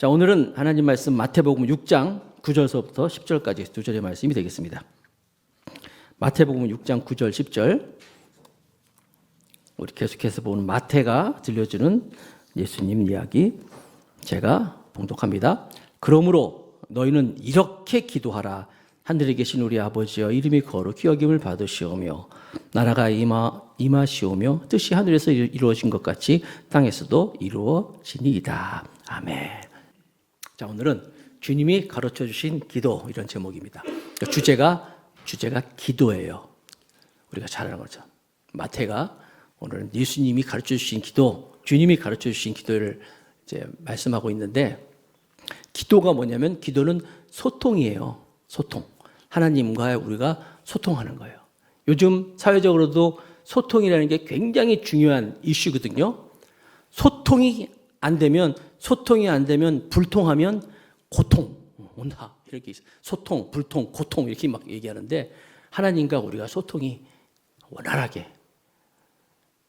자, 오늘은 하나님 말씀 마태복음 6장 9절서부터 10절까지 두 절의 말씀이 되겠습니다. 마태복음 6장 9절 10절. 우리 계속해서 보는 마태가 들려주는 예수님 이야기 제가 봉독합니다. 그러므로 너희는 이렇게 기도하라. 하늘에 계신 우리 아버지여, 이름이 거룩히 여김을 받으시오며 나라가 임하시오며 뜻이 하늘에서 이루어진 것 같이 땅에서도 이루어지니이다. 아멘. 자, 오늘은 주님이 가르쳐 주신 기도, 이런 제목입니다. 주제가 기도예요. 우리가 잘 아는 거죠. 마태가 오늘은 예수님이 가르쳐 주신 기도, 주님이 가르쳐 주신 기도를 이제 말씀하고 있는데, 기도가 뭐냐면 기도는 소통이에요. 소통. 하나님과 우리가 소통하는 거예요. 요즘 사회적으로도 소통이라는 게 굉장히 중요한 이슈거든요. 소통이 안 되면 불통하면 고통 온다. 이렇게 소통, 불통, 고통 이렇게 막 얘기하는데, 하나님과 우리가 소통이 원활하게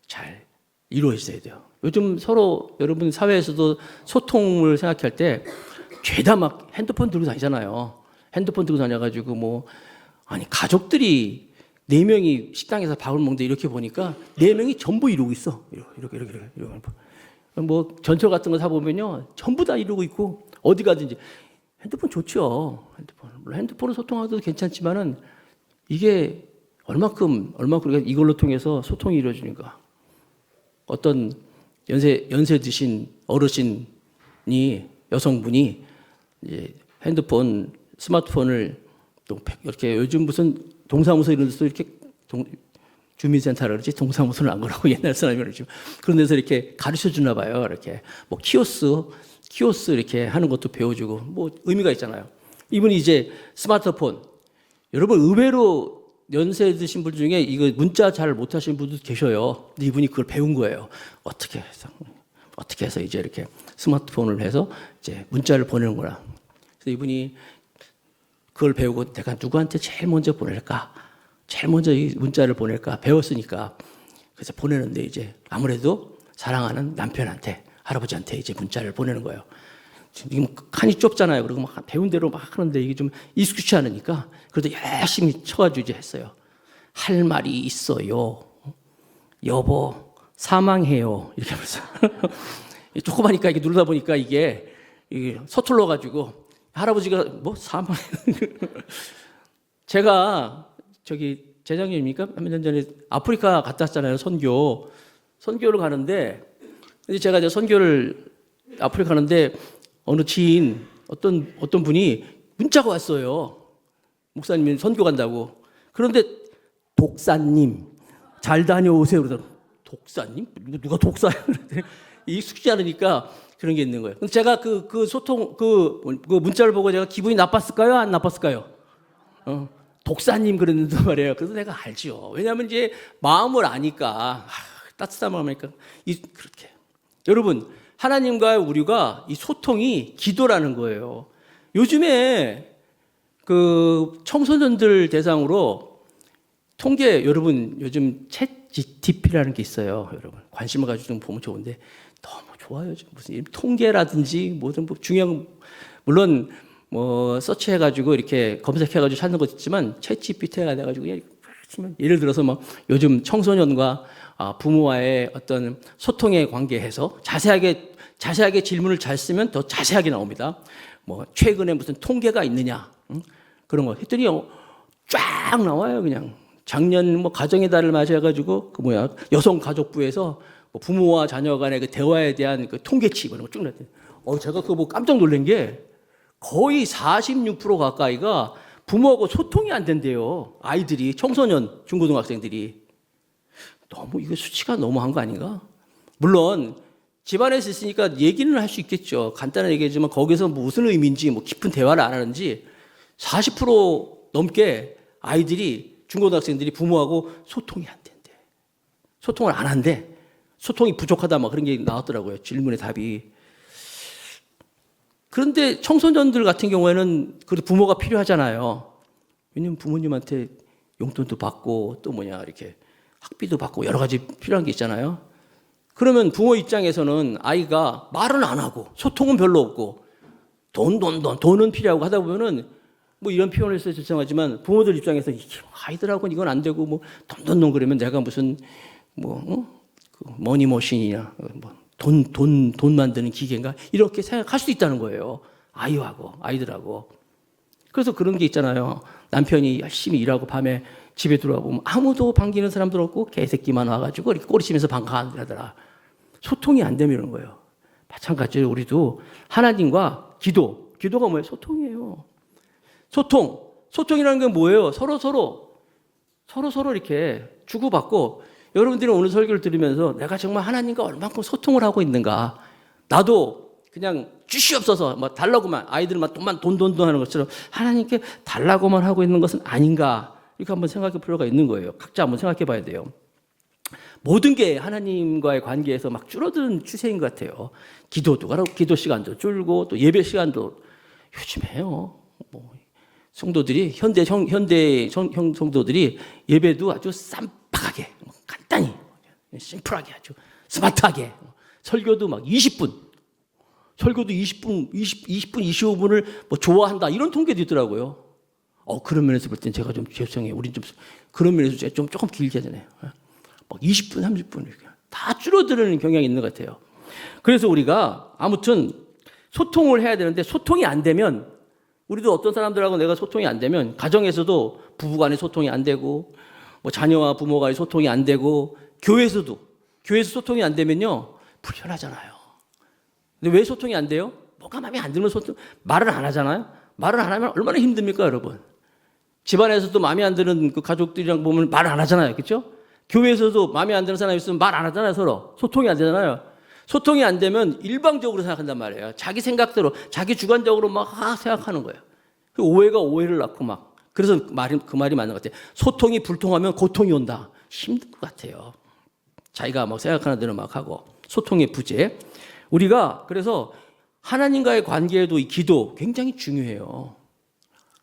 잘 이루어져야 돼요. 요즘 서로 여러분 사회에서도 소통을 생각할 때 죄다 막 핸드폰 들고 다니잖아요. 핸드폰 들고 다녀가지고 아니 가족들이 4명이 식당에서 밥을 먹는데 이렇게 보니까 4명이 전부 이러고 있어. 이렇게. 전철 같은 거 사보면요, 전부 다 이러고 있고, 어디 가든지. 핸드폰 좋죠. 물론 핸드폰으로 소통하도 괜찮지만은 이게 얼마큼 이걸로 통해서 소통이 이루어지는가. 어떤 연세 드신 어르신이, 여성분이 이제 핸드폰, 스마트폰을 이렇게 요즘 무슨 동사무소 이런 데서 이렇게 주민센터라 그러지, 동사무소는 안 그러고 옛날 사람이 그러지. 그런 데서 이렇게 가르쳐 주나 봐요. 이렇게 키오스 이렇게 하는 것도 배워주고, 의미가 있잖아요. 이분이 이제 스마트폰, 여러분 의외로 연세 드신 분 중에 이거 문자 잘 못하시는 분도 계셔요. 근데 이분이 그걸 배운 거예요. 어떻게 해서 이제 이렇게 스마트폰을 해서 이제 문자를 보내는 거라. 그래서 이분이 그걸 배우고 내가 누구한테 제일 먼저 보낼까? 제일 먼저 이 문자를 보낼까? 배웠으니까. 그래서 보내는데 이제 아무래도 사랑하는 남편한테, 할아버지한테 이제 문자를 보내는 거예요. 지금 칸이 좁잖아요. 그리고 막 배운 대로 막 하는데 이게 좀 익숙치 않으니까 그래도 열심히 쳐가지고 이제 했어요. 할 말이 있어요. 여보, 사망해요. 이렇게 하면서. 조그마니까 이게 누르다 보니까 이게 서툴러가지고 할아버지가 사망. 제가 재작년입니까? 몇 년 전에 아프리카 갔다 왔잖아요. 선교를 가는데, 이제 제가 이제 선교를 아프리카 가는데 어느 지인 어떤 분이 문자가 왔어요. 목사님이 선교 간다고. 그런데 독사님 잘 다녀오세요. 그러더라고요. 독사님? 누가 독사야? 익숙지 않으니까 그런 게 있는 거예요. 근데 제가 그 소통, 그 문자를 보고 제가 기분이 나빴을까요? 안 나빴을까요? 독사님 그랬는데 말이에요. 그래서 내가 알죠. 왜냐하면 이제 마음을 아니까, 따뜻한 마음이니까. 그렇게. 여러분, 하나님과 우리가 이 소통이 기도라는 거예요. 요즘에 청소년들 대상으로 통계, 여러분 요즘 챗GPT라는 게 있어요. 여러분 관심을 가지고 좀 보면 좋은데 너무 좋아요. 무슨 통계라든지 뭐든 중요한, 물론 서치해가지고 이렇게 검색해가지고 찾는 것 있지만 챗GPT가 돼가지고 예를 들어서 요즘 청소년과 부모와의 어떤 소통의 관계에서 자세하게 질문을 잘 쓰면 더 자세하게 나옵니다. 최근에 무슨 통계가 있느냐, 그런 거 했더니 쫙 나와요. 그냥 작년 가정의 달을 맞이해가지고 여성가족부에서 부모와 자녀 간의 그 대화에 대한 그 통계치 이런 거 쭉 나왔더니 제가 그거 보고 깜짝 놀란 게 거의 46% 가까이가 부모하고 소통이 안 된대요. 아이들이, 청소년, 중고등학생들이. 너무 이거 수치가 너무한 거 아닌가? 물론 집안에서 있으니까 얘기는 할 수 있겠죠. 간단한 얘기지만 거기서 무슨 의미인지 깊은 대화를 안 하는지 40% 넘게 아이들이, 중고등학생들이 부모하고 소통이 안 된대. 소통을 안 한대. 소통이 부족하다 그런 게 나왔더라고요. 질문의 답이. 그런데 청소년들 같은 경우에는 그래도 부모가 필요하잖아요. 왜냐면 부모님한테 용돈도 받고 또 이렇게 학비도 받고 여러 가지 필요한 게 있잖아요. 그러면 부모 입장에서는 아이가 말은 안 하고 소통은 별로 없고 돈은 필요하고 하다 보면은 뭐 이런 표현을 써서 죄송하지만 부모들 입장에서 아이들하고는 이건 안 되고 뭐 돈 그러면 내가 무슨 그 머니머신이냐 뭐 돈 만드는 기계인가 이렇게 생각할 수도 있다는 거예요. 아이들하고. 그래서 그런 게 있잖아요. 남편이 열심히 일하고 밤에 집에 들어와 보면 아무도 반기는 사람도 없고 개새끼만 와가지고 이렇게 꼬리치면서 반가워하더라. 소통이 안 되면 이런 거예요. 마찬가지로 우리도 하나님과 기도가 뭐예요? 소통이에요. 소통이라는 게 뭐예요? 서로 이렇게 주고받고 여러분들이 오늘 설교를 들으면서 내가 정말 하나님과 얼만큼 소통을 하고 있는가. 나도 그냥 주시옵소서 뭐 달라고만 아이들만 돈 하는 것처럼 하나님께 달라고만 하고 있는 것은 아닌가. 이렇게 한번 생각해 볼 필요가 있는 거예요. 각자 한번 생각해 봐야 돼요. 모든 게 하나님과의 관계에서 막 줄어드는 추세인 것 같아요. 기도 시간도 줄고 또 예배 시간도 요즘에요. 뭐 성도들이 현대 성도들이 예배도 아주 쌈박하게 간단히 심플하게 아주 스마트하게 설교도 막 20분 25분을 뭐 좋아한다 이런 통계도 있더라고요. 그런 면에서 볼 땐 제가 좀 죄송해요. 우린 좀 그런 면에서 좀 조금 길게 하잖아요. 막 20분, 30분 이렇게 다 줄어드는 경향이 있는 것 같아요. 그래서 우리가 아무튼 소통을 해야 되는데 소통이 안 되면 우리도 어떤 사람들하고 내가 소통이 안 되면 가정에서도 부부간에 소통이 안 되고 뭐 자녀와 부모간에 소통이 안 되고 교회에서 소통이 안 되면요 불편하잖아요. 근데 왜 소통이 안 돼요? 뭐가 마음에 안 들면 말을 안 하잖아요. 말을 안 하면 얼마나 힘듭니까, 여러분? 집안에서도 마음에 안 드는 그 가족들이랑 보면 말 안 하잖아요. 그렇죠? 교회에서도 마음에 안 드는 사람이 있으면 말 안 하잖아요, 서로. 소통이 안 되잖아요. 소통이 안 되면 일방적으로 생각한단 말이에요. 자기 생각대로, 자기 주관적으로 막 생각하는 거예요. 오해가 오해를 낳고 막. 그래서 그 말이 맞는 것 같아요. 소통이 불통하면 고통이 온다. 힘든 것 같아요. 자기가 막 생각하는 대로 막 하고. 소통의 부재. 우리가 그래서 하나님과의 관계에도 이 기도 굉장히 중요해요.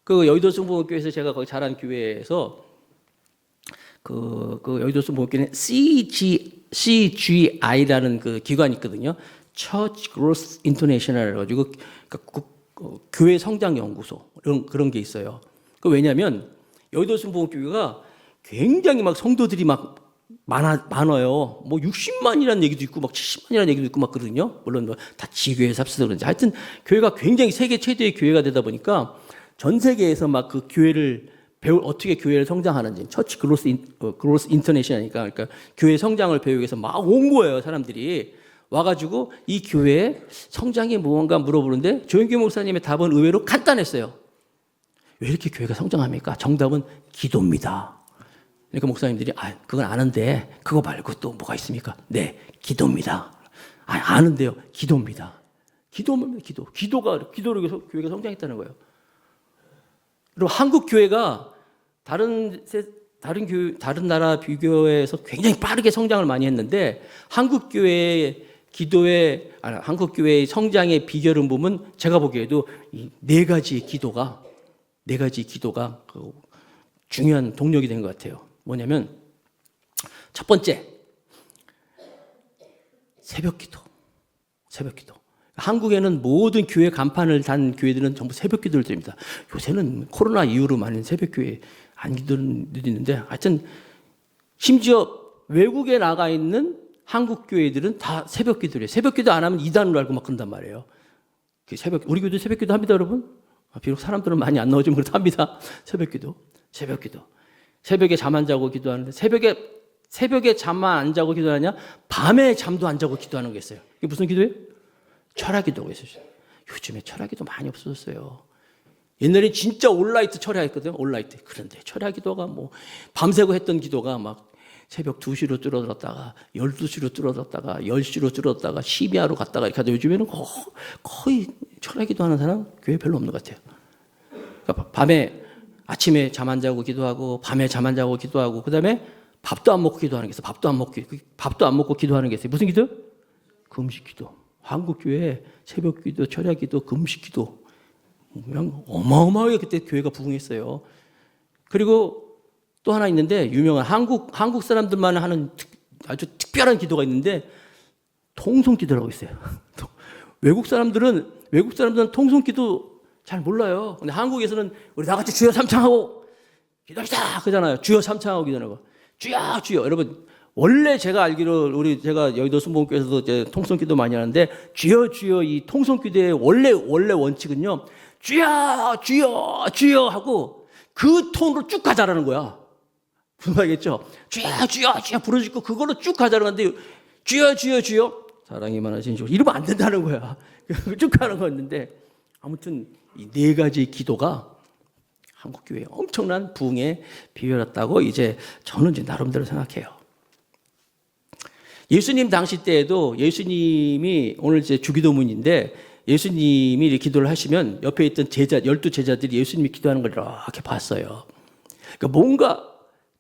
그 여의도 성북교회에서 제가 거기 자란 교회에서 그 여의도 성북교회는 CGI라는 그 기관이 있거든요. Church Growth International 해가지고 교회 성장 연구소 그런 게 있어요. 그 왜냐하면 여의도 성북교회가 굉장히 막 성도들이 막 많아요. 뭐 60만이라는 얘기도 있고 막 70만이라는 얘기도 있고 막 그러거든요. 물론 뭐 다 지교회에서 합쳐서 그런지 하여튼 교회가 굉장히 세계 최대의 교회가 되다 보니까 전 세계에서 막 그 교회를 어떻게 교회를 성장하는지 처치 그로스 인터내셔널이니까 그러니까 교회 성장을 배우기 위해서 막 온 거예요. 사람들이 와가지고 이 교회의 성장이 무언가 물어보는데 조영규 목사님의 답은 의외로 간단했어요. 왜 이렇게 교회가 성장합니까? 정답은 기도입니다. 그러니까 목사님들이 그건 아는데 그거 말고 또 뭐가 있습니까? 네, 기도입니다. 아는데요, 기도입니다. 기도입니다. 기도로 해서 교회가 성장했다는 거예요. 그리고 한국 교회가 다른 나라 비교해서 굉장히 빠르게 성장을 많이 했는데 한국 교회의 한국 교회의 성장의 비결은 보면 제가 보기에도 이 네 가지 기도가 그 중요한 동력이 된 것 같아요. 뭐냐면 첫 번째 새벽기도. 한국에는 모든 교회 간판을 단 교회들은 전부 새벽기도를 드립니다. 요새는 코로나 이후로 많은 새벽교회 안 기도는 있는데 하여튼 심지어 외국에 나가 있는 한국 교회들은 다 새벽기도를 해요. 새벽기도 안 하면 이단으로 알고 막 그런단 말이에요. 우리 교회도 새벽기도 합니다, 여러분. 비록 사람들은 많이 안 나오지만 그래도 합니다. 새벽기도. 새벽에 잠 안 자고 기도하는데 새벽에 잠만 안 자고 기도하냐? 밤에 잠도 안 자고 기도하는 게 있어요. 이게 무슨 기도예요? 철야기도가 있어요. 요즘에 철야기도 많이 없어졌어요. 옛날에 진짜 올라이트 철야했거든요. 올라이트. 그런데 철야기도가 뭐 밤새고 했던 기도가 막 새벽 2시로 줄어들었다가 12시로 줄어들었다가 10시로 줄어들었다가 12하로 갔다가 이렇게 하다 요즘에는 거의 철야기도 하는 사람 교회 별로 없는 것 같아요. 그러니까 아침에 잠 안 자고 기도하고 밤에 잠 안 자고 기도하고 그다음에 밥도 안 먹고 기도하는 게 있어요. 밥도 안 먹고 기도하는 게 있어요. 무슨 기도? 금식기도. 한국 교회 새벽기도, 철야기도, 금식기도 그냥 어마어마하게 그때 교회가 부흥했어요. 그리고 또 하나 있는데 유명한 한국 사람들만 하는 아주 특별한 기도가 있는데 통성기도라고 있어요. 외국 사람들은 외국 사람들은 통성기도 잘 몰라요. 근데 한국에서는 우리 다 같이 주여 삼창하고 기도합시다 그러잖아요. 주여 삼창하고 기도하고 주여 주여. 여러분 원래 제가 알기로 제가 여의도 순복음교회에서도 이제 통성기도 많이 하는데 주여 주여 이 통성기도의 원래 원칙은요. 주여 주여 주여 하고 그 톤으로 쭉 가자라는 거야. 무슨 말이겠죠? 주여 주여 주여 부르짖고 그걸로 쭉 가자는 건데 주여 주여 주여 사랑이 많으신 주 이러면 안 된다는 거야. 쭉 가는 거였는데 아무튼 이 네 가지 기도가 한국 교회에 엄청난 부흥에 비결했다고 이제 저는 이제 나름대로 생각해요. 예수님 당시 때에도 예수님이 오늘 이제 주기도문인데 예수님이 이렇게 기도를 하시면 옆에 있던 12제자들이 예수님이 기도하는 걸 이렇게 봤어요. 그러니까 뭔가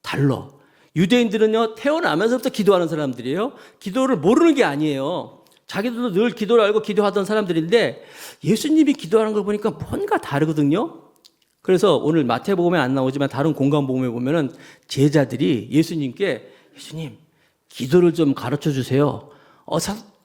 달라. 유대인들은요, 태어나면서부터 기도하는 사람들이에요. 기도를 모르는 게 아니에요. 자기들도 늘 기도를 알고 기도하던 사람들인데 예수님이 기도하는 걸 보니까 뭔가 다르거든요. 그래서 오늘 마태복음에 안 나오지만 다른 공간복음에 보면은 제자들이 예수님께 예수님, 기도를 좀 가르쳐 주세요.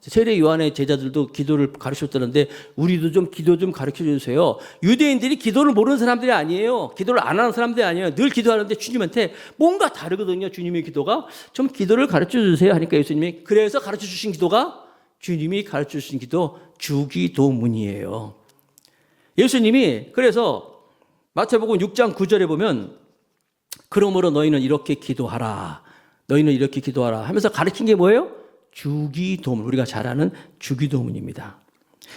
세례 요한의 제자들도 기도를 가르쳤다는데 우리도 좀 기도 좀 가르쳐 주세요. 유대인들이 기도를 모르는 사람들이 아니에요. 기도를 안 하는 사람들이 아니에요. 늘 기도하는데 주님한테 뭔가 다르거든요. 주님의 기도가 좀 기도를 가르쳐 주세요 하니까 예수님이 그래서 가르쳐 주신 기도가 주님이 가르쳐 주신 기도 주기도문이에요. 예수님이 그래서 마태복음 6장 9절에 보면 그러므로 너희는 이렇게 기도하라. 너희는 이렇게 기도하라 하면서 가르친 게 뭐예요? 주기도문, 우리가 잘 아는 주기도문입니다.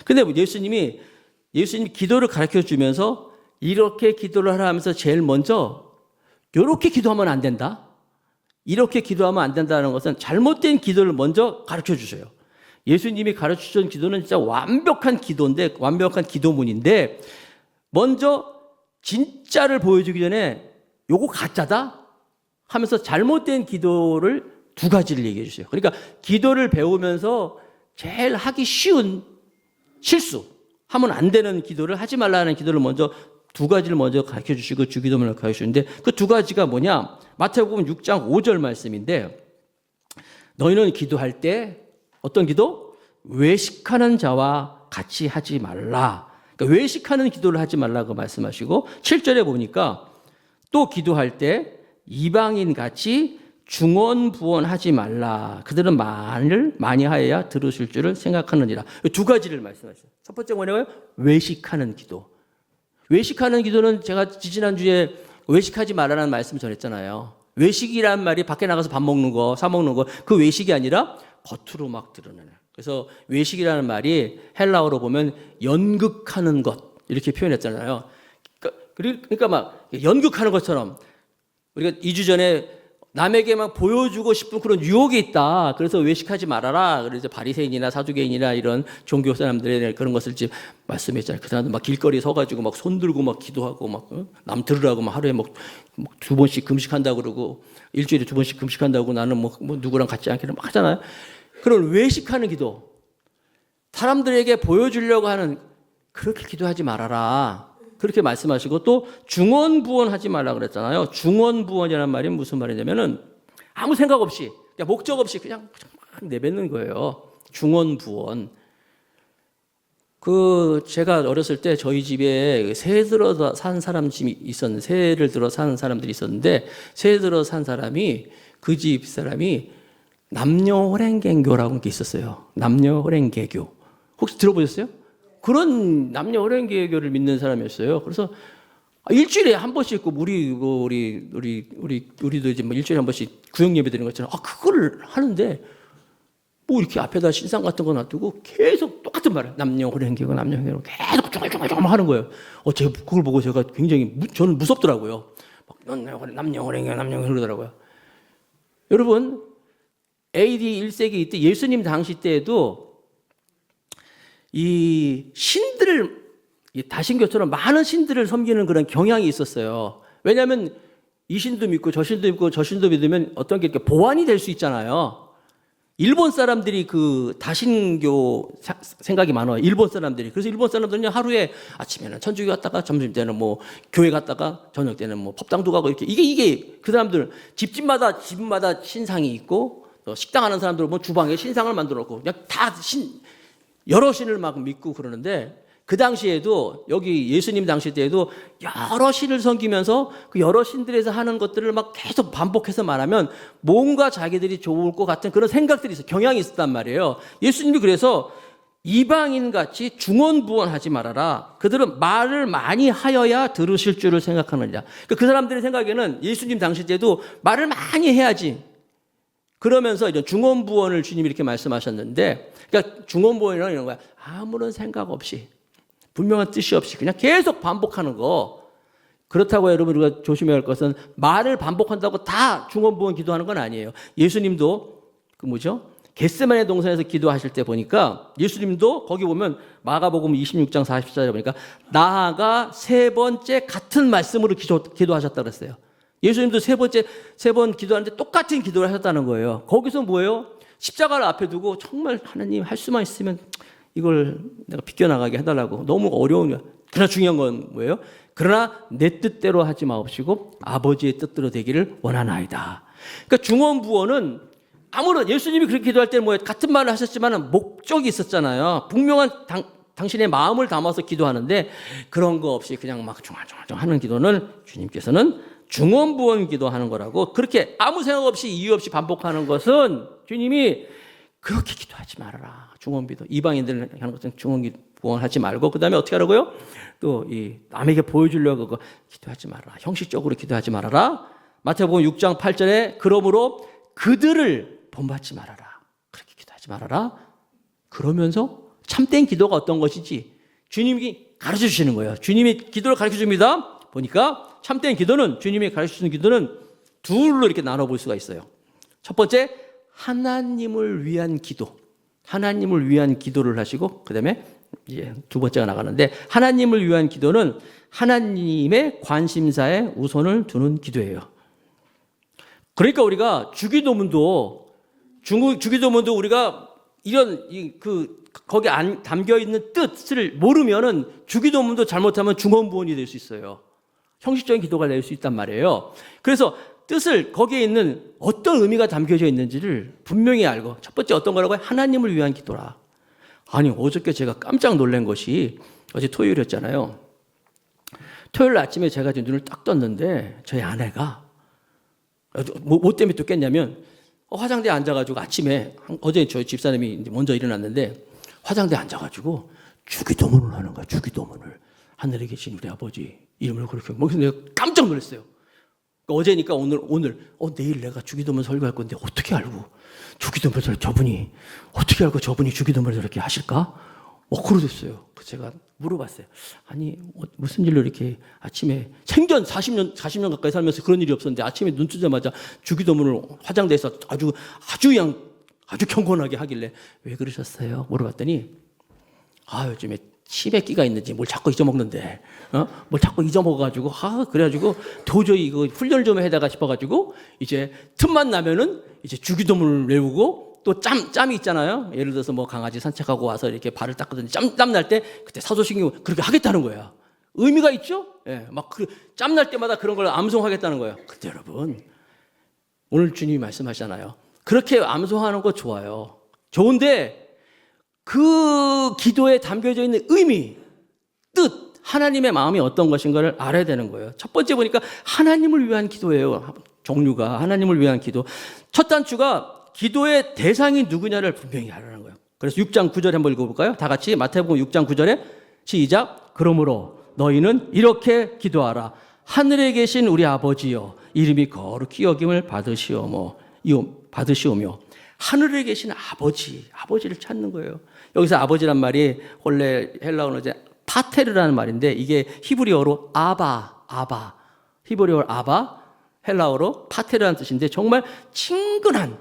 근데 예수님이 기도를 가르쳐 주면서 이렇게 기도를 하라 하면서 제일 먼저 이렇게 기도하면 안 된다. 이렇게 기도하면 안 된다는 것은 잘못된 기도를 먼저 가르쳐 주세요. 예수님이 가르쳐 주신 기도는 진짜 완벽한 기도인데, 완벽한 기도문인데 먼저 진짜를 보여주기 전에 요거 가짜다 하면서 잘못된 기도를 두 가지를 얘기해 주세요. 그러니까 기도를 배우면서 제일 하기 쉬운 실수, 하면 안 되는 기도를 하지 말라는 기도를 먼저 두 가지를 먼저 가르쳐 주시고 주기도문을 가르쳐 주시는데 그 두 가지가 뭐냐? 마태복음 6장 5절 말씀인데 너희는 기도할 때 어떤 기도? 외식하는 자와 같이 하지 말라. 그러니까 외식하는 기도를 하지 말라고 말씀하시고 7절에 보니까 또 기도할 때 이방인 같이 중언부언하지 말라. 그들은 말을 많이 하여야 들으실 줄을 생각하느니라. 두 가지를 말씀하셨어요. 첫 번째 뭐냐고요? 외식하는 기도. 외식하는 기도는 제가 지지난주에 외식하지 말라는 말씀 전했잖아요. 외식이란 말이 밖에 나가서 밥 먹는 거, 사 먹는 거, 그 외식이 아니라 겉으로 막 드러내는. 그래서 외식이라는 말이 헬라어로 보면 연극하는 것 이렇게 표현했잖아요. 그러니까 막 연극하는 것처럼 우리가 2주 전에 남에게 막 보여주고 싶은 그런 유혹이 있다. 그래서 외식하지 말아라. 그래서 바리새인이나 사두개인이나 이런 종교 사람들의 그런 것을 지금 말씀했잖아요. 그 사람들 막 길거리 서가지고 막 손 들고 막 기도하고 막 남 들으라고 막 하루에 막 두 번씩 금식한다고 그러고 일주일에 두 번씩 금식한다고 나는 뭐 누구랑 같지 않기를 막 하잖아요. 그런 외식하는 기도. 사람들에게 보여주려고 하는 그렇게 기도하지 말아라. 그렇게 말씀하시고 또 중언부언하지 말라고 그랬잖아요. 중언부언이라는 말이 무슨 말이냐면은 아무 생각 없이 그냥 목적 없이 그냥 막 내뱉는 거예요. 중언부언. 제가 어렸을 때 저희 집에 새 들어 산 사람 집이 있었는데 새를 들어 사는 사람들이 있었는데 새 들어 산 사람이 그 집 사람이 남녀호랭개교라고 게 있었어요. 남녀호랭개교. 혹시 들어보셨어요? 그런 남녀 호랭개교를 믿는 사람이었어요. 그래서 일주일에 한 번씩 우리도 이제 뭐 일주일에 한 번씩 구역 예배 드리는 것처럼 그걸 하는데 뭐 이렇게 앞에다 신상 같은 거 놔두고 계속 똑같은 말을 남녀 호랭개교 계속 조금 하는 거예요. 제가 그걸 보고 제가 굉장히 저는 무섭더라고요. 남녀 호랭개교 그러더라고요. 여러분 AD 1세기 이때 예수님 당시 때에도 이 신들을 다신교처럼 많은 신들을 섬기는 그런 경향이 있었어요. 왜냐하면 이 신도 믿고 저 신도 믿고 저 신도 믿으면 어떤 게 이렇게 보완이 될 수 있잖아요. 일본 사람들이 그 다신교 생각이 많아요. 일본 사람들이. 그래서 일본 사람들은 하루에 아침에는 천주교 갔다가 점심 때는 뭐 교회 갔다가 저녁 때는 뭐 법당도 가고 이렇게 이게 그 사람들 집마다 신상이 있고 또 식당 하는 사람들은 뭐 주방에 신상을 만들어 놓고 그냥 다 여러 신을 막 믿고 그러는데 그 당시에도 여기 예수님 당시 때에도 여러 신을 섬기면서 그 여러 신들에서 하는 것들을 막 계속 반복해서 말하면 뭔가 자기들이 좋을 것 같은 그런 생각들이 있어 경향이 있었단 말이에요. 예수님이 그래서 이방인같이 중언부언하지 말아라. 그들은 말을 많이 하여야 들으실 줄을 생각하느니라. 그러니까 그 사람들의 생각에는 예수님 당시 때도 말을 많이 해야지. 그러면서 이제 중언부언을 주님이 이렇게 말씀하셨는데, 그러니까 중언부언이라는 이런 거야. 아무런 생각 없이, 분명한 뜻이 없이 그냥 계속 반복하는 거. 그렇다고 여러분 우리가 조심해야 할 것은 말을 반복한다고 다 중언부언 기도하는 건 아니에요. 예수님도 겟세마네 동산에서 기도하실 때 보니까 예수님도 거기 보면 마가복음 26장 40절에 보니까 나아가 세 번째 같은 말씀으로 기도하셨다고 그랬어요. 예수님도 세 번 기도하는데 똑같은 기도를 하셨다는 거예요. 거기서 뭐예요? 십자가를 앞에 두고 정말 하나님 할 수만 있으면 이걸 내가 비껴나가게 해달라고. 너무 어려운 거야. 그러나 중요한 건 뭐예요? 그러나 내 뜻대로 하지 마옵시고 아버지의 뜻대로 되기를 원하나이다. 그러니까 중언부언은 아무런 예수님이 그렇게 기도할 때는 뭐예요? 같은 말을 하셨지만 목적이 있었잖아요. 분명한 당신의 마음을 담아서 기도하는데 그런 거 없이 그냥 막 중얼중얼 하는 기도는 주님께서는 중언부언 기도하는 거라고. 그렇게 아무 생각 없이 이유 없이 반복하는 것은 주님이 그렇게 기도하지 말아라. 중언기도 이방인들 하는 것은 중언부언 하지 말고 그다음에 어떻게 하라고요? 또 이 남에게 보여주려고 그거 기도하지 말아라. 형식적으로 기도하지 말아라. 마태복음 6장 8절에 그러므로 그들을 본받지 말아라. 그렇게 기도하지 말아라. 그러면서 참된 기도가 어떤 것인지 주님이 가르쳐 주시는 거예요. 주님이 기도를 가르쳐 줍니다. 보니까 참된 기도는 주님이 가르쳐 주는 기도는 둘로 이렇게 나눠볼 수가 있어요. 첫 번째, 하나님을 위한 기도. 하나님을 위한 기도를 하시고 그다음에 이제 두 번째가 나가는데 하나님을 위한 기도는 하나님의 관심사에 우선을 두는 기도예요. 그러니까 우리가 주기도문도 우리가 이런 거기 안 담겨 있는 뜻을 모르면은 주기도문도 잘못하면 중언부언이 될 수 있어요. 형식적인 기도가 될 수 있단 말이에요. 그래서 뜻을 거기에 있는 어떤 의미가 담겨져 있는지를 분명히 알고 첫 번째 어떤 거라고요? 하나님을 위한 기도라. 아니 어저께 제가 깜짝 놀란 것이 어제 토요일이었잖아요. 토요일 아침에 제가 눈을 딱 떴는데 저희 아내가 뭐 때문에 또 깼냐면 화장대에 앉아가지고 아침에 어제 저희 집사람이 먼저 일어났는데 화장대에 앉아가지고 주기도문을 하는 거야. 주기도문을. 하늘에 계신 우리 아버지 이름을 그렇게 그래서 내가 깜짝 놀랐어요. 어제니까 오늘 내일 내가 주기도문 설교할 건데 어떻게 알고 주기도문을 저분이 어떻게 알고 저분이 주기도문을 저렇게 하실까? 그러셨어요. 그래서 제가 물어봤어요. 아니 무슨 일로 이렇게 아침에 생전 40년 가까이 살면서 그런 일이 없었는데 아침에 눈 뜨자마자 주기도문을 화장대에서 아주 경건하게 하길래 왜 그러셨어요? 물어봤더니 요즘에 침에 끼가 있는지 뭘 자꾸 잊어먹는데 뭘 자꾸 잊어먹어가지고 그래가지고 도저히 이거 훈련을 좀 해다가 싶어가지고 이제 틈만 나면은 이제 주기도문을 외우고 또 짬이 있잖아요. 예를 들어서 뭐 강아지 산책하고 와서 이렇게 발을 닦거든요. 짬 날 때 그때 사도신경 그렇게 하겠다는 거야. 의미가 있죠? 예, 막 짬 날 때마다 그런 걸 암송하겠다는 거예요. 근데 여러분 오늘 주님이 말씀하시잖아요. 그렇게 암송하는 거 좋아요. 좋은데 그 기도에 담겨져 있는 의미, 뜻, 하나님의 마음이 어떤 것인가를 알아야 되는 거예요. 첫 번째 보니까 하나님을 위한 기도예요. 종류가 하나님을 위한 기도. 첫 단추가 기도의 대상이 누구냐를 분명히 알아라는 거예요. 그래서 6장 9절에 한번 읽어볼까요? 다 같이 마태복음 6장 9절에 시작. 그러므로 너희는 이렇게 기도하라. 하늘에 계신 우리 아버지여 이름이 거룩히 여김을 받으시오며 하늘에 계신 아버지를 찾는 거예요. 여기서 아버지란 말이 원래 헬라어는 이제 파테르라는 말인데 이게 히브리어로 아바, 히브리어로 아바, 헬라어로 파테르라는 뜻인데 정말 친근한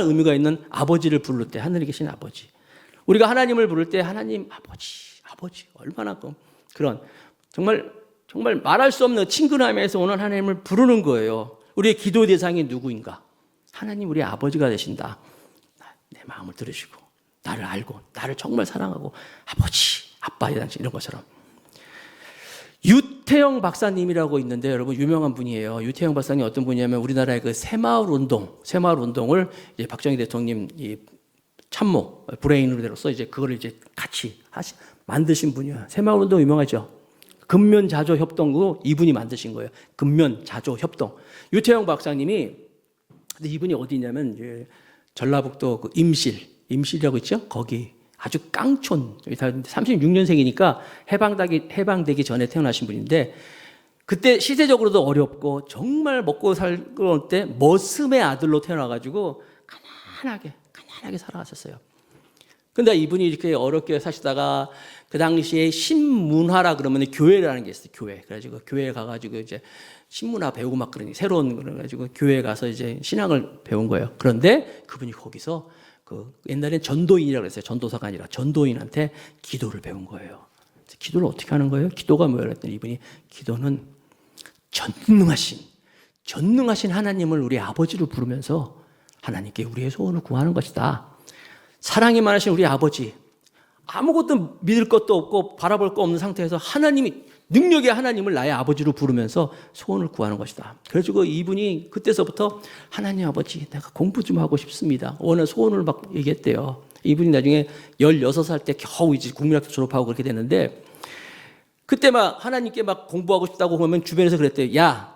의미가 있는 아버지를 부를 때 하늘에 계신 아버지. 우리가 하나님을 부를 때 하나님 아버지 얼마나 그런 정말 말할 수 없는 친근함에서 오는 하나님을 부르는 거예요. 우리의 기도 대상이 누구인가? 하나님 우리 아버지가 되신다. 내 마음을 들으시고 나를 알고 나를 정말 사랑하고 아빠 이런 것처럼. 유태영 박사님이라고 있는데 여러분 유명한 분이에요. 유태영 박사님 어떤 분이냐면 우리나라의 그 새마을 운동을 이제 박정희 대통령 참모 브레인으로서 이제 그걸 이제 같이 만드신 분이야. 새마을운동 유명하죠. 근면자조협동으로 이분이 만드신 거예요. 근면자조협동. 유태영 박사님이 근데 이분이 어디 있냐면 전라북도 그 임실이라고 있죠. 거기 아주 깡촌 36년생이니까 해방되기 전에 태어나신 분인데 그때 시대적으로도 어렵고 정말 먹고 살고 때 머슴의 아들로 태어나가지고 가난하게 살아갔었어요. 근데 이분이 이렇게 어렵게 사시다가 그 당시에 신문화라 그러면 교회라는 게 있어요. 교회. 그래가지고 교회에 가가지고 이제 신문화 배우고 막 그러니 새로운 그래가지고 교회에 가서 이제 신앙을 배운 거예요. 그런데 그분이 거기서 그 옛날엔 전도인이라고 했어요. 전도사가 아니라 전도인한테 기도를 배운 거예요. 기도를 어떻게 하는 거예요? 기도가 뭐예요? 그랬더니 이분이 기도는 전능하신 하나님을 우리 아버지로 부르면서 하나님께 우리의 소원을 구하는 것이다. 사랑이 많으신 우리 아버지, 아무것도 믿을 것도 없고 바라볼 거 없는 상태에서 능력의 하나님을 나의 아버지로 부르면서 소원을 구하는 것이다. 그래가지고 이분이 그때서부터 하나님 아버지, 내가 공부 좀 하고 싶습니다. 오늘 소원을 막 얘기했대요. 이분이 나중에 16살 때 겨우 이제 국민학교 졸업하고 그렇게 됐는데 그때 막 하나님께 막 공부하고 싶다고 하면 주변에서 그랬대요. 야,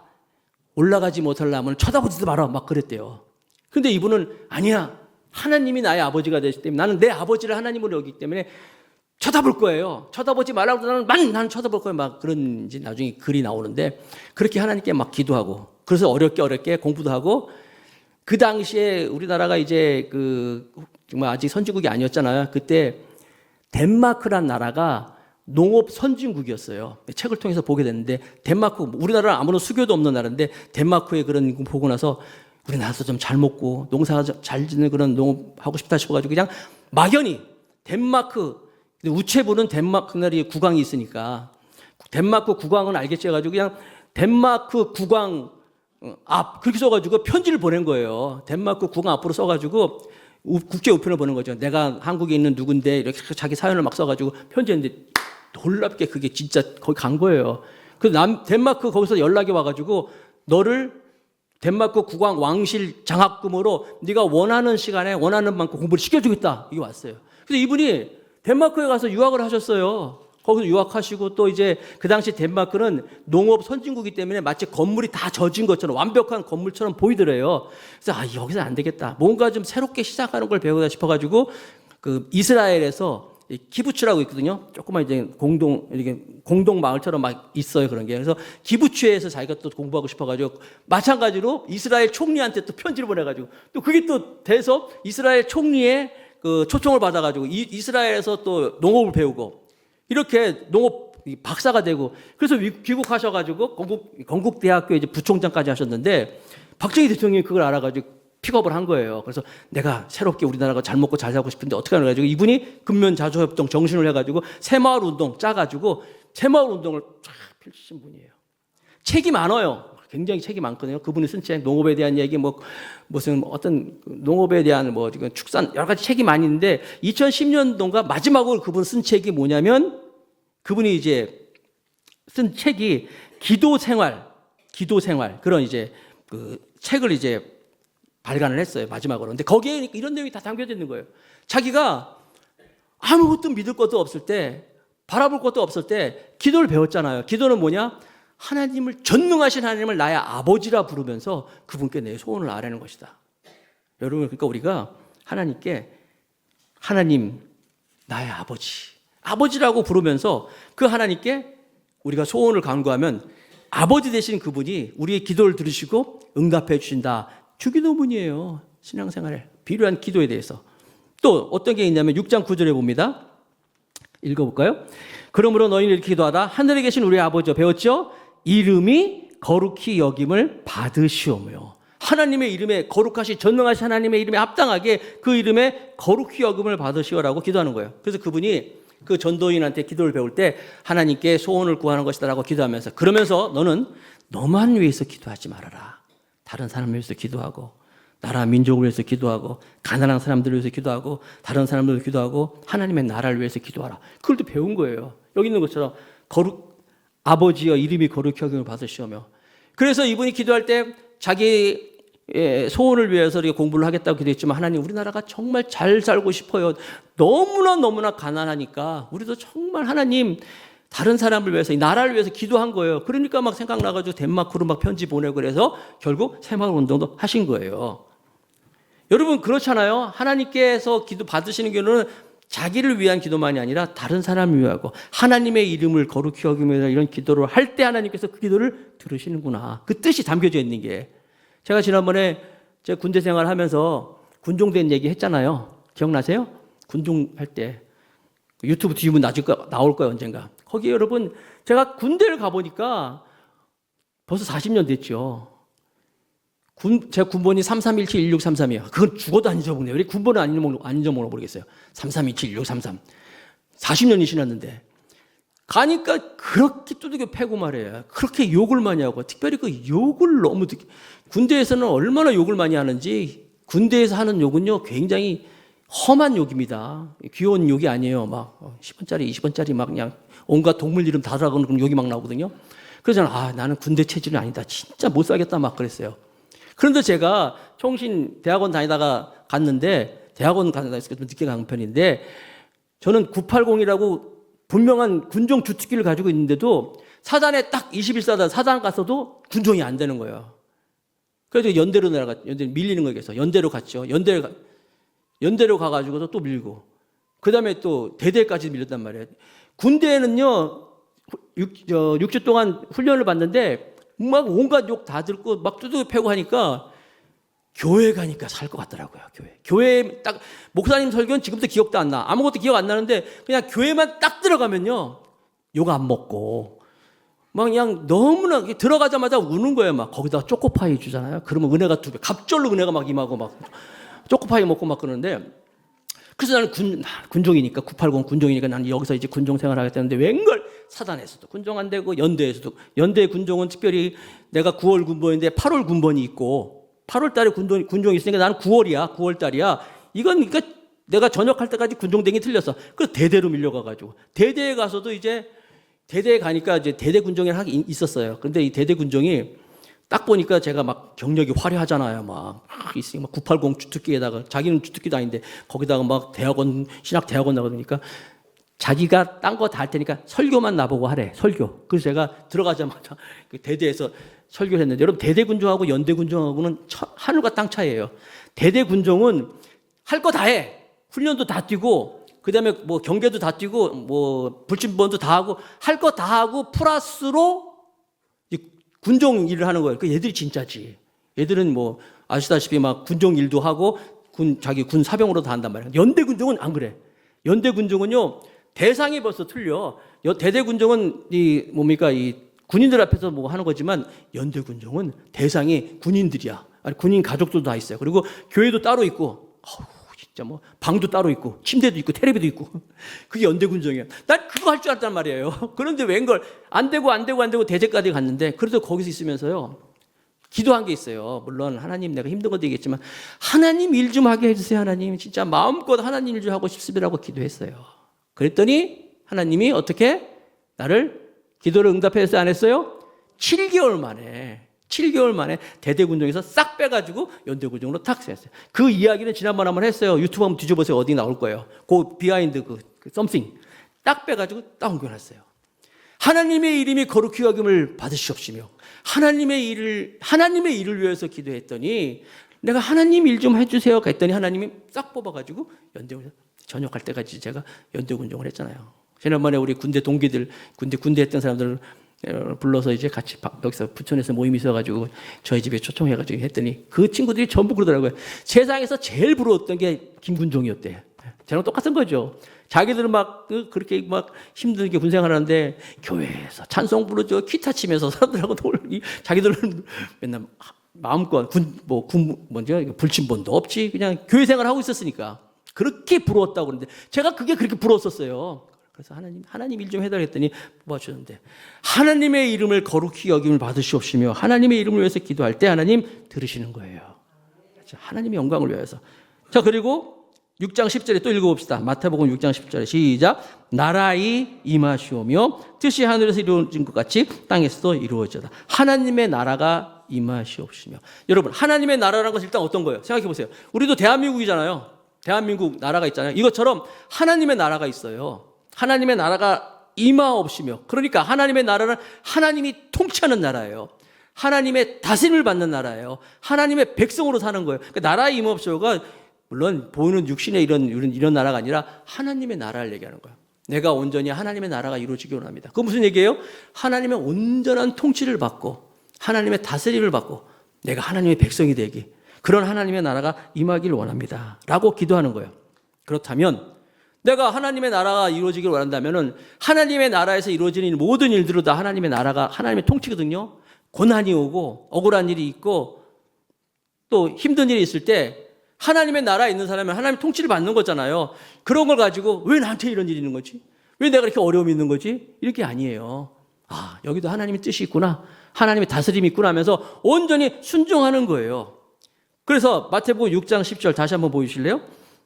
올라가지 못하려면 쳐다보지도 마라. 막 그랬대요. 근데 이분은 아니야. 하나님이 나의 아버지가 되시기 때문에 나는 내 아버지를 하나님으로 여기기 때문에 쳐다볼 거예요. 쳐다보지 말라고 나는 쳐다볼 거예요. 막 그런 이제 나중에 글이 나오는데 그렇게 하나님께 막 기도하고 그래서 어렵게 공부도 하고 그 당시에 우리나라가 이제 정말 아직 선진국이 아니었잖아요. 그때 덴마크란 나라가 농업 선진국이었어요. 책을 통해서 보게 됐는데 덴마크 우리나라는 아무런 수교도 없는 나라인데 덴마크의 그런 거 보고 나서 우리나라도 좀 잘 먹고 농사 잘 짓는 그런 농업 하고 싶다 싶어가지고 그냥 막연히 덴마크 우체부는 덴마크 나라에 국왕이 있으니까 덴마크 국왕은 알겠지 해가지고 그냥 덴마크 국왕 앞 그렇게 써가지고 편지를 보낸 거예요. 덴마크 국왕 앞으로 써가지고 국제 우편을 보낸 거죠. 내가 한국에 있는 누군데 이렇게 자기 사연을 막 써가지고 편지했는데 놀랍게 그게 진짜 거기 간 거예요. 그래서 덴마크 거기서 연락이 와가지고 너를 덴마크 국왕 왕실 장학금으로 네가 원하는 시간에 원하는 만큼 공부를 시켜주겠다. 이게 왔어요. 그래서 이분이 덴마크에 가서 유학을 하셨어요. 거기서 유학하시고 또 이제 그 당시 덴마크는 농업 선진국이기 때문에 마치 건물이 다 젖은 것처럼 완벽한 건물처럼 보이더래요. 그래서 여기서 안 되겠다. 뭔가 좀 새롭게 시작하는 걸 배우다 싶어가지고 그 이스라엘에서 키부츠라고 있거든요. 조그만 이제 공동 마을처럼 막 있어요. 그런 게. 그래서 키부츠에서 자기가 또 공부하고 싶어가지고 마찬가지로 이스라엘 총리한테 또 편지를 보내가지고 또 그게 또 돼서 이스라엘 총리의 그 초청을 받아가지고 이스라엘에서 또 농업을 배우고 이렇게 농업 박사가 되고 그래서 귀국하셔가지고 건국대학교 이제 부총장까지 하셨는데 박정희 대통령이 그걸 알아가지고 픽업을 한 거예요. 그래서 내가 새롭게 우리나라가 잘 먹고 잘 살고 싶은데 어떻게 하는 거야? 이분이 근면자조협동 정신을 해가지고 새마을운동 짜가지고 새마을운동을 쫙 펼치신 분이에요. 책이 많아요. 굉장히 책이 많거든요. 그분이 쓴 책, 농업에 대한 얘기, 무슨 어떤 농업에 대한 축산 여러 가지 책이 많이 있는데 2010년도인가 마지막으로 그분 쓴 책이 뭐냐면 그분이 이제 쓴 책이 기도생활 그런 이제 그 책을 이제 발간을 했어요. 마지막으로. 근데 거기에 이런 내용이 다 담겨져 있는 거예요. 자기가 아무것도 믿을 것도 없을 때, 바라볼 것도 없을 때 기도를 배웠잖아요. 기도는 뭐냐? 전능하신 하나님을 나의 아버지라 부르면서 그분께 내 소원을 아뢰는 것이다. 여러분, 그러니까 우리가 하나님께 하나님, 나의 아버지라고 부르면서 그 하나님께 우리가 소원을 간구하면 아버지 되신 그분이 우리의 기도를 들으시고 응답해 주신다. 주기도문이에요. 신앙생활에 필요한 기도에 대해서. 또 어떤 게 있냐면 6장 9절에 봅니다. 읽어볼까요? 그러므로 너희는 이렇게 기도하다. 하늘에 계신 우리 아버지여 배웠죠? 이름이 거룩히 여김을 받으시오며 하나님의 이름에 거룩하신 전능하신 하나님의 이름에 합당하게 그 이름에 거룩히 여김을 받으시오라고 기도하는 거예요. 그래서 그분이 그 전도인한테 기도를 배울 때 하나님께 소원을 구하는 것이다라고 기도하면서 그러면서 너는 너만 위해서 기도하지 말아라. 다른 사람을 위해서 기도하고 나라 민족을 위해서 기도하고 가난한 사람들을 위해서 기도하고 다른 사람들을 위해서 기도하고 하나님의 나라를 위해서 기도하라. 그걸 또 배운 거예요. 여기 있는 것처럼 아버지여 이름이 거룩히 여김을 받으시오며 그래서 이분이 기도할 때 자기 소원을 위해서 이렇게 공부를 하겠다고 기도했지만 하나님 우리나라가 정말 잘 살고 싶어요. 너무나 가난하니까 우리도 정말 하나님 다른 사람을 위해서 이 나라를 위해서 기도한 거예요. 그러니까 막 생각나가지고 덴마크로 막 편지 보내고 그래서 결국 새마을운동도 하신 거예요. 여러분 그렇잖아요. 하나님께서 기도 받으시는 경우는 자기를 위한 기도만이 아니라 다른 사람을 위하고 하나님의 이름을 거룩히 여기면서 이런 기도를 할 때 하나님께서 그 기도를 들으시는구나. 그 뜻이 담겨져 있는 게. 제가 지난번에 제가 군대 생활하면서 군종된 얘기 했잖아요. 기억나세요? 군종할 때 유튜브 뒤집으면 나올 거예요 언젠가. 거기 여러분 제가 군대를 가보니까 벌써 40년 됐죠. 제가 군번이 33171633이에요. 그건 죽어도 안 잊어먹네요. 우리 군번은 안 잊어먹나 모르겠어요. 33171633. 40년이 지났는데 가니까 그렇게 두들겨 패고 말이에요. 그렇게 욕을 많이 하고 특별히 그 욕을 너무 군대에서는 얼마나 욕을 많이 하는지 군대에서 하는 욕은요 굉장히 험한 욕입니다. 귀여운 욕이 아니에요. 막 10원짜리 20원짜리 막 그냥 온갖 동물 이름 다 들어가는 그런 욕이 막 나오거든요. 그래서 나는 군대 체질은 아니다. 진짜 못 살겠다 막 그랬어요. 그런데 제가 총신 대학원 다니다가 갔는데 대학원 다니다가 좀 늦게 간 편인데 저는 980이라고 분명한 군종 주특기를 가지고 있는데도 사단에 딱 21사단 사단 갔어도 군종이 안 되는 거예요. 그래서 연대로 밀리는 거에 서 연대로 갔죠. 연대로 가가지고서 또 밀고 그 다음에 또 대대까지 밀렸단 말이에요. 군대에는요 6주 동안 훈련을 받는데 막 온갖 욕 다 듣고 막 두둑이 패고 하니까 교회 가니까 살 것 같더라고요. 교회 딱 목사님 설교는 지금도 기억도 안 나. 아무것도 기억 안 나는데 그냥 교회만 딱 들어가면요 욕 안 먹고 막 그냥 너무나 들어가자마자 우는 거예요. 막 거기다가 초코파이 주잖아요. 그러면 은혜가 2배 갑절로 은혜가 막 임하고 막 초코파이 먹고 막 그러는데 그래서 나는 군종이니까 980 군종이니까 나는 여기서 이제 군종 생활하겠다는데 웬걸 사단에서도 군종 안 되고 연대에서도 연대 군종은 특별히 내가 9월 군번인데 8월 군번이 있고 8월 달에 군종이 있으니까 나는 9월 달이야. 이건 그러니까 내가 전역할 때까지 군종댕이 틀렸어. 그래서 대대로 밀려가가지고 대대에 가서도 이제 대대에 가니까 이제 대대 군종이 하기 있었어요. 근데 이 대대 군종이 딱 보니까 제가 막 경력이 화려하잖아요. 막 있으니까 980 주특기에다가 자기는 주특기도 아닌데 거기다가 막 대학원 신학 대학원 나가니까 자기가 딴 거 다 할 테니까 설교만 나보고 하래. 설교. 그래서 제가 들어가자마자 그 대대에서 설교를 했는데 여러분 대대 군종하고 연대 군종하고는 하늘과 땅 차이예요. 대대 군종은 할 거 다 해. 훈련도 다 뛰고 그다음에 뭐 경계도 다 뛰고 뭐 불침번도 다 하고 할 거 다 하고 플러스로 군종 일을 하는 거예요. 그 얘들이 진짜지. 얘들은 뭐 아시다시피 막 군종 일도 하고 자기 군 사병으로 다 한단 말이에요. 연대 군종은 안 그래. 연대 군종은요 대상이 벌써 틀려. 대대 군종은 이 군인들 앞에서 뭐 하는 거지만 연대 군종은 대상이 군인들이야. 아니 군인 가족들도 다 있어요. 그리고 교회도 따로 있고. 진짜 뭐 방도 따로 있고 침대도 있고 텔레비도 있고 그게 연대 군종이야. 난 그거 할 줄 알았단 말이에요. 그런데 웬걸 안 되고 대제까지 갔는데 그래도 거기서 있으면서요 기도한 게 있어요. 물론 하나님 내가 힘든 것도 얘기했지만 하나님 일 좀 하게 해주세요. 하나님 진짜 마음껏 하나님 일 좀 하고 싶습니다라고 기도했어요. 그랬더니 하나님이 어떻게 나를 기도를 응답했어요? 안 했어요? 7개월 만에 대대군종에서 싹 빼가지고 연대군종으로 탁 했어요. 그 이야기는 지난번에 한번 했어요. 유튜브 한번 뒤져보세요. 어디 나올 거예요. 그 비하인드 그 썸씽 딱 빼가지고 딱 옮겨놨어요. 하나님의 이름이 거룩히 여김을 받으시옵시며 하나님의 일을 위해서 기도했더니 내가 하나님 일 좀 해주세요. 그랬더니 하나님이 싹 뽑아가지고 연대군종 전역할 때까지 제가 연대군종을 했잖아요. 지난번에 우리 군대 동기들 군대 했던 사람들을 불러서 이제 같이 여기서 부천에서 모임이 있어가지고 저희 집에 초청해가지고 했더니 그 친구들이 전부 그러더라고요. 세상에서 제일 부러웠던 게 김군종이었대. 저랑 똑같은 거죠. 자기들은 막 그렇게 막 힘들게 군생활하는데 교회에서 찬송 부르죠. 기타 치면서 사람들하고 자기들은 맨날 마음껏 불침번도 없지. 그냥 교회 생활하고 있었으니까 그렇게 부러웠다고 그러는데 제가 그게 그렇게 부러웠었어요. 그래서 하나님 일 좀 해달라 했더니 뽑아주는데 하나님의 이름을 거룩히 여김을 받으시옵시며 하나님의 이름을 위해서 기도할 때 하나님 들으시는 거예요. 하나님의 영광을 위해서. 자 그리고 6장 10절에 또 읽어봅시다. 마태복음 6장 10절에 시작. 나라의 임하시오며 뜻이 하늘에서 이루어진 것 같이 땅에서도 이루어져다. 하나님의 나라가 임하시옵시며. 여러분, 하나님의 나라라는 것은 일단 어떤 거예요? 생각해 보세요. 우리도 대한민국이잖아요. 대한민국 나라가 있잖아요. 이것처럼 하나님의 나라가 있어요. 하나님의 나라가 임하옵시며. 그러니까 하나님의 나라는 하나님이 통치하는 나라예요. 하나님의 다스림을 받는 나라예요. 하나님의 백성으로 사는 거예요. 그러니까 나라의 임하옵시며가 물론 보이는 육신의 이런 나라가 아니라 하나님의 나라를 얘기하는 거예요. 내가 온전히 하나님의 나라가 이루어지기 원합니다. 그건 무슨 얘기예요? 하나님의 온전한 통치를 받고 하나님의 다스림을 받고 내가 하나님의 백성이 되기, 그런 하나님의 나라가 임하기를 원합니다 라고 기도하는 거예요. 그렇다면 내가 하나님의 나라가 이루어지기를 원한다면 하나님의 나라에서 이루어지는 모든 일들로 다 하나님의 나라가 하나님의 통치거든요. 고난이 오고 억울한 일이 있고 또 힘든 일이 있을 때 하나님의 나라에 있는 사람은 하나님의 통치를 받는 거잖아요. 그런 걸 가지고 왜 나한테 이런 일이 있는 거지? 왜 내가 이렇게 어려움이 있는 거지? 이렇게 아니에요. 아, 여기도 하나님의 뜻이 있구나. 하나님의 다스림이 있구나 하면서 온전히 순종하는 거예요. 그래서 마태복음 6장 10절 다시 한번 보여주실래요?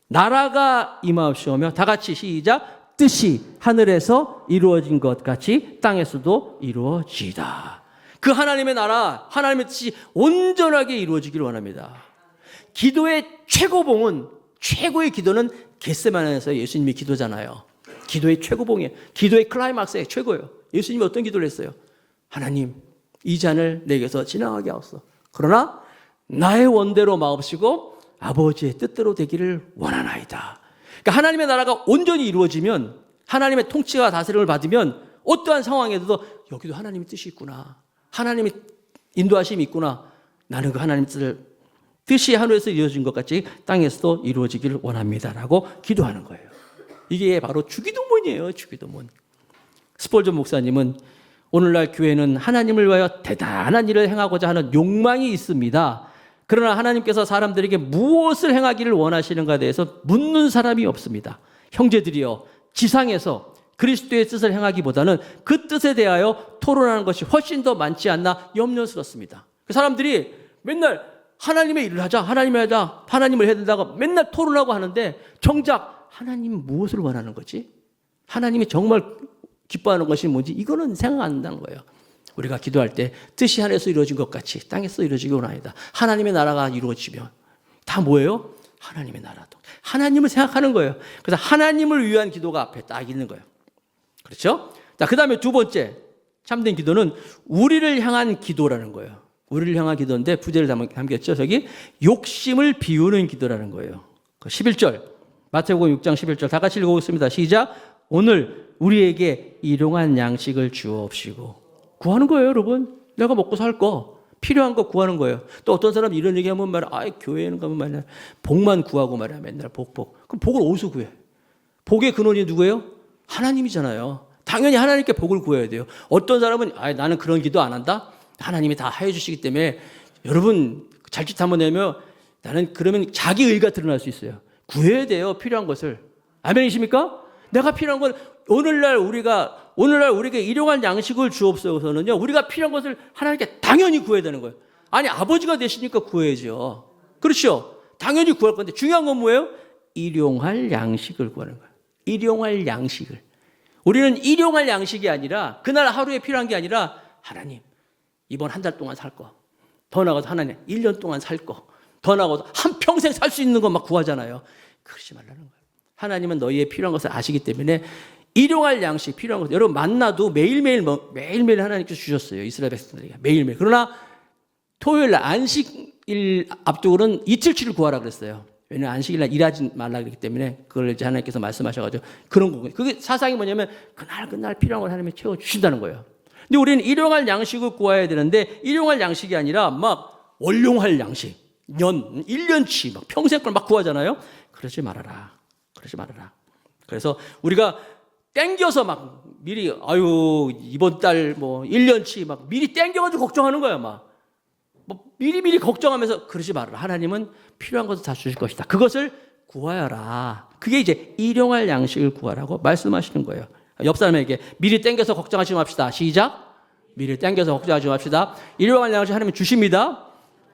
나라가 임하옵시오며, 다 같이 시작. 뜻이 하늘에서 이루어진 것 같이 땅에서도 이루어지이다. 그 하나님의 나라, 하나님의 뜻이 온전하게 이루어지기를 원합니다. 기도의 최고봉은, 최고의 기도는 겟세마네에서 예수님이 기도잖아요. 기도의 최고봉이에요. 기도의 클라이막스의 최고예요. 예수님이 어떤 기도를 했어요? 하나님, 이 잔을 내게서 지나가게 하옵소서. 그러나 나의 원대로 마옵시고 아버지의 뜻대로 되기를 원하나이다. 그러니까 하나님의 나라가 온전히 이루어지면, 하나님의 통치와 다스림을 받으면 어떠한 상황에도 여기도 하나님의 뜻이 있구나, 하나님의 인도하심이 있구나, 나는 그 하나님의 뜻이 하늘에서 이루어진 것 같이 땅에서도 이루어지기를 원합니다라고 기도하는 거예요. 이게 바로 주기도문이에요. 주기도문. 스폴전 목사님은 오늘날 교회는 하나님을 위하여 대단한 일을 행하고자 하는 욕망이 있습니다. 그러나 하나님께서 사람들에게 무엇을 행하기를 원하시는가에 대해서 묻는 사람이 없습니다. 형제들이여, 지상에서 그리스도의 뜻을 행하기보다는 그 뜻에 대하여 토론하는 것이 훨씬 더 많지 않나 염려스럽습니다. 사람들이 맨날 하나님의 일을 하자, 하나님을 해야 된다고 맨날 토론하고 하는데 정작 하나님은 무엇을 원하는 거지? 하나님이 정말 기뻐하는 것이 뭔지 이거는 생각 안 한다는 거예요. 우리가 기도할 때 뜻이 하늘에서 이루어진 것 같이 땅에서 이루어지기 원합니다. 하나님의 나라가 이루어지면 다 뭐예요? 하나님의 나라도. 하나님을 생각하는 거예요. 그래서 하나님을 위한 기도가 앞에 딱 있는 거예요. 그렇죠? 자, 그 다음에 두 번째 참된 기도는 우리를 향한 기도라는 거예요. 우리를 향한 기도인데 부제를 담겼죠. 저기 욕심을 비우는 기도라는 거예요. 11절 마태복음 6장 11절 다 같이 읽어보겠습니다. 시작. 오늘 우리에게 일용할 양식을 주옵시고. 구하는 거예요, 여러분. 내가 먹고 살 거, 필요한 거 구하는 거예요. 또 어떤 사람 이런 얘기하면 말이야, 교회에는 가면 말이야, 복만 구하고 말이야, 맨날 복. 그럼 복을 어디서 구해? 복의 근원이 누구예요? 하나님이잖아요. 당연히 하나님께 복을 구해야 돼요. 어떤 사람은 나는 그런 기도 안 한다. 하나님이 다 해주시기 때문에 여러분 자칫하면 되면 나는 그러면 자기 의가 드러날 수 있어요. 구해야 돼요, 필요한 것을. 아멘이십니까? 내가 필요한 건 오늘날 우리에게 일용할 양식을 주옵소서는요, 우리가 필요한 것을 하나님께 당연히 구해야 되는 거예요. 아니, 아버지가 되시니까 구해야죠. 그렇죠? 당연히 구할 건데 중요한 건 뭐예요? 일용할 양식을 구하는 거예요. 일용할 양식을. 우리는 일용할 양식이 아니라 그날 하루에 필요한 게 아니라 하나님, 이번 한 달 동안 살 거, 더 나가서 하나님 1년 동안 살 거, 더 나가서 한평생 살 수 있는 것 막 구하잖아요. 그러지 말라는 거예요. 하나님은 너희의 필요한 것을 아시기 때문에 일용할 양식, 필요한 것, 여러분 만나도 매일매일 하나님께서 주셨어요. 이스라엘 백성들에게 매일매일. 그러나 토요일 날 안식일 앞두고는 이틀치를 구하라 그랬어요. 왜냐하면 안식일 날 일하지 말라 그랬기 때문에 그걸 이제 하나님께서 말씀하셔가지고 그런 거고. 그게 사상이 뭐냐면 그날 필요한 걸 하나님이 채워주신다는 거예요. 근데 우리는 일용할 양식을 구해야 되는데 일용할 양식이 아니라 막 월용할 양식, 1년치 막 평생 걸 막 구하잖아요. 그러지 말아라. 그래서 우리가 땡겨서 막 미리 이번 달 1년치 막 미리 땡겨가지고 걱정하는 거야. 막 미리 걱정하면서 그러지 말아라. 하나님은 필요한 것을 다 주실 것이다. 그것을 구하여라. 그게 이제 일용할 양식을 구하라고 말씀하시는 거예요. 옆 사람에게 미리 땡겨서 걱정하지 맙시다. 시작. 미리 땡겨서 걱정하지 맙시다. 일용할 양식 하나님 주십니다.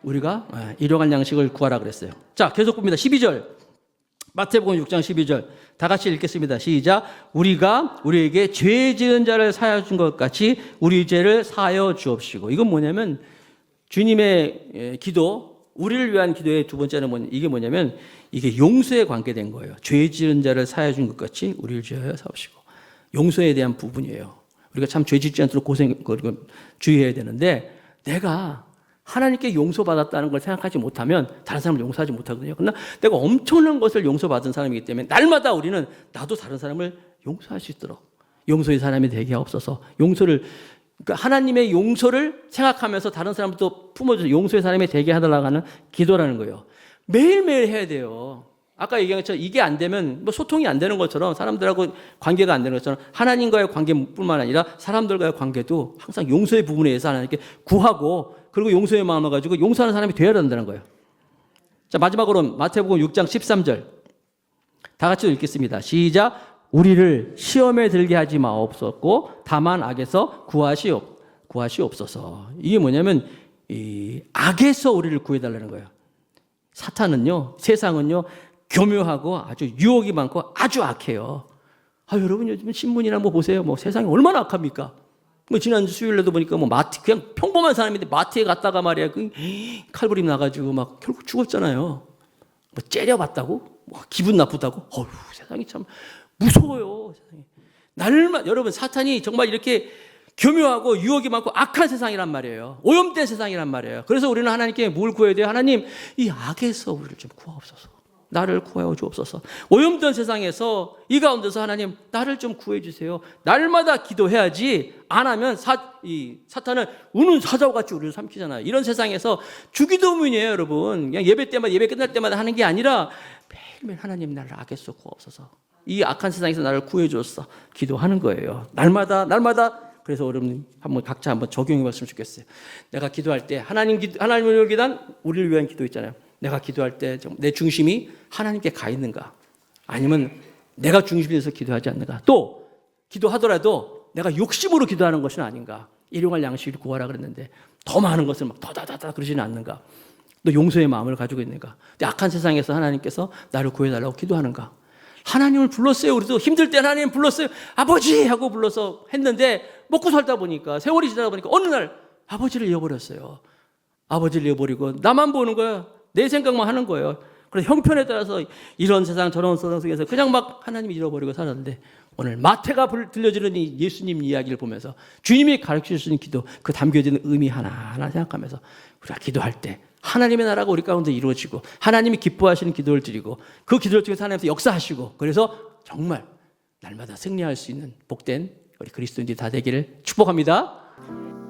우리가 일용할 양식을 구하라 그랬어요. 자, 계속 봅니다. 12절. 마태복음 6장 12절. 다 같이 읽겠습니다. 시작. 우리가 우리에게 죄 지은 자를 사하여 준 것 같이 우리 죄를 사하여 주옵시고. 이건 뭐냐면 주님의 기도, 우리를 위한 기도의 두 번째는 이게 뭐냐면 이게 용서에 관계된 거예요. 죄 지은 자를 사하여 준 것 같이 우리를 죄하여 사옵시고. 용서에 대한 부분이에요. 우리가 참 죄 짓지 않도록 주의해야 되는데 내가 하나님께 용서받았다는 걸 생각하지 못하면 다른 사람을 용서하지 못하거든요. 그러나 내가 엄청난 것을 용서받은 사람이기 때문에 날마다 우리는 나도 다른 사람을 용서할 수 있도록 용서의 사람이 되게 없어서 그러니까 하나님의 용서를 생각하면서 다른 사람도 품어주는 용서의 사람이 되게 하달라고 하는 기도라는 거예요. 매일매일 해야 돼요. 아까 얘기한 것처럼 이게 안 되면 뭐 소통이 안 되는 것처럼 사람들하고 관계가 안 되는 것처럼 하나님과의 관계뿐만 아니라 사람들과의 관계도 항상 용서의 부분에 의해서 하나님께 구하고 그리고 용서의 마음을 가지고 용서하는 사람이 되어야 된다는 거예요. 자, 마지막으로 마태복음 6장 13절 다 같이 읽겠습니다. 시작. 우리를 시험에 들게 하지 마옵소서 다만 악에서 구하시옵소서. 이게 뭐냐면 이 악에서 우리를 구해달라는 거예요. 사탄은요, 세상은요, 교묘하고 아주 유혹이 많고 아주 악해요. 여러분 요즘 신문이나 뭐 보세요. 뭐 세상이 얼마나 악합니까? 뭐 지난 수요일에도 보니까 뭐 마트 그냥 평범한 사람인데 마트에 갔다가 말이야 그 칼부림 나가지고 막 결국 죽었잖아요. 뭐 째려봤다고? 뭐 기분 나쁘다고? 세상이 참 무서워요. 세상이. 여러분 사탄이 정말 이렇게 교묘하고 유혹이 많고 악한 세상이란 말이에요. 오염된 세상이란 말이에요. 그래서 우리는 하나님께 뭘 구해야 돼요? 하나님 이 악에서 우리를 좀 구하옵소서. 나를 구하여 주옵소서. 오염된 세상에서 이 가운데서 하나님 나를 좀 구해 주세요. 날마다 기도해야지 안 하면 사탄은 우는 사자같이 우리를 삼키잖아요. 이런 세상에서 주기도문이에요, 여러분. 그냥 예배 끝날 때마다 하는 게 아니라 매일매일 하나님 나를 악에서 구하옵소서. 이 악한 세상에서 나를 구해 주옵소서. 기도하는 거예요. 날마다. 그래서 여러분 각자 한번 적용해 봤으면 좋겠어요. 내가 기도할 때 하나님을 위한 기도, 우리를 위한 기도 있잖아요. 내가 기도할 때 내 중심이 하나님께 가 있는가? 아니면 내가 중심이 돼서 기도하지 않는가? 또 기도하더라도 내가 욕심으로 기도하는 것은 아닌가? 일용할 양식을 구하라 그랬는데 더 많은 것을 막 더다다다 그러지는 않는가? 또 용서의 마음을 가지고 있는가? 악한 세상에서 하나님께서 나를 구해달라고 기도하는가? 하나님을 불렀어요. 우리도 힘들 때 하나님 불렀어요. 아버지 하고 불러서 했는데 먹고 살다 보니까 세월이 지나다 보니까 어느 날 아버지를 잃어버렸어요. 아버지를 잃어버리고 나만 보는 거야. 내 생각만 하는 거예요. 그래서 형편에 따라서 이런 세상 저런 세상 속에서 그냥 막 하나님 잃어버리고 살았는데 오늘 마태가 들려주는 이 예수님 이야기를 보면서 주님이 가르쳐 주신 기도 그 담겨지는 의미 하나하나 생각하면서 우리가 기도할 때 하나님의 나라가 우리 가운데 이루어지고 하나님이 기뻐하시는 기도를 드리고 그 기도를 통해서 하나님께서 역사하시고 그래서 정말 날마다 승리할 수 있는 복된 우리 그리스도인들이 다 되기를 축복합니다.